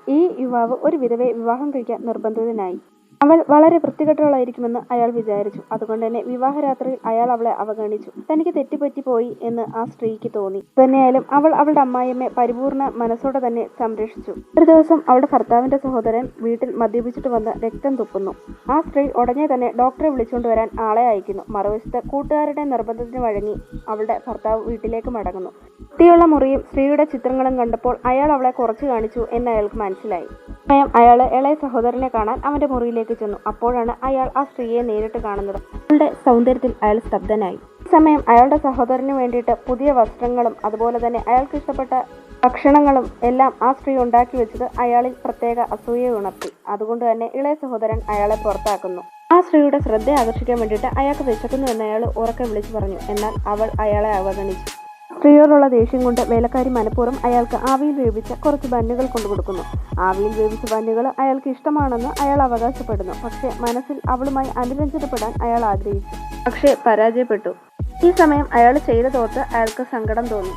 ഈ യുവാവ് ഒരു വിധവയെ വിവാഹം കഴിക്കാൻ നിർബന്ധിതനായി. അവൾ വളരെ വൃത്തികെട്ടവളായിരിക്കുമെന്ന് അയാൾ വിചാരിച്ചു. അതുകൊണ്ടുതന്നെ വിവാഹരാത്രിയിൽ അയാൾ അവളെ അവഗണിച്ചു. തനിക്ക് തെറ്റുപറ്റിപ്പോയി എന്ന് ആ സ്ത്രീക്ക് തോന്നി. തന്നെയായാലും അവൾ അവളുടെ അമ്മായിയമ്മയെ പരിപൂർണ മനസ്സോടെ തന്നെ സംരക്ഷിച്ചു. ഒരു ദിവസം അവളുടെ ഭർത്താവിന്റെ സഹോദരൻ വീട്ടിൽ മദ്യപിച്ചിട്ട് വന്ന് രക്തം തുപ്പുന്നു. ആ സ്ത്രീ ഉടനെ തന്നെ ഡോക്ടറെ വിളിച്ചുകൊണ്ടുവരാൻ ആളെ അയക്കുന്നു. മറുവശത്ത് കൂട്ടുകാരുടെ നിർബന്ധത്തിന് വഴങ്ങി അവളുടെ ഭർത്താവ് വീട്ടിലേക്ക് മടങ്ങുന്നു. വൃത്തിയുള്ള മുറിയും സ്ത്രീയുടെ ചിത്രങ്ങളും കണ്ടപ്പോൾ അയാൾ അവളെ കുറച്ചു കാണിച്ചു എന്ന് അയാൾക്ക് മനസ്സിലായി. സമയം അയാൾ ഇളയ സഹോദരനെ കാണാൻ അവന്റെ മുറിയിലേക്ക് ചെന്നു. അപ്പോഴാണ് അയാൾ ആ സ്ത്രീയെ നേരിട്ട് കാണുന്നത്. അവളുടെ സൗന്ദര്യത്തിൽ അയാൾ സ്തബ്ധനായി. ഈ സമയം അയാളുടെ സഹോദരന് വേണ്ടിയിട്ട് പുതിയ വസ്ത്രങ്ങളും അതുപോലെ തന്നെ അയാൾക്ക് ഇഷ്ടപ്പെട്ട ഭക്ഷണങ്ങളും എല്ലാം ആ സ്ത്രീ ഉണ്ടാക്കി വെച്ചത് അയാളിൽ പ്രത്യേക അസൂയ ഉണർത്തി. അതുകൊണ്ട് തന്നെ ഇളയ സഹോദരൻ അയാളെ പുറത്താക്കുന്നു. ആ സ്ത്രീയുടെ ശ്രദ്ധ ആകർഷിക്കാൻ വേണ്ടിയിട്ട് അയാൾക്ക് വിശക്കുന്നു എന്ന് അയാൾ ഉറക്കെ വിളിച്ചു പറഞ്ഞു. എന്നാൽ അവൾ അയാളെ അവഗണിച്ചു. സ്ത്രീയോടുള്ള ദേഷ്യം കൊണ്ട് വേലക്കാരി മനഃപൂർവ്വം അയാൾക്ക് ആവിയിൽ വേവിച്ച കുറച്ച് ബന്നുകൾ കൊണ്ടുകൊടുക്കുന്നു. ആവിയിൽ വേവിച്ച ബന്നുകൾ അയാൾക്ക് ഇഷ്ടമാണെന്ന് അയാൾ അവകാശപ്പെടുന്നു. പക്ഷെ മനസ്സിൽ അവളുമായി അനുരഞ്ജനപ്പെടാൻ അയാൾ ആഗ്രഹിച്ചു. പക്ഷേ പരാജയപ്പെട്ടു. ഈ സമയം അയാൾ ചെയ്തതോർത്ത് അയാൾക്ക് സങ്കടം തോന്നി.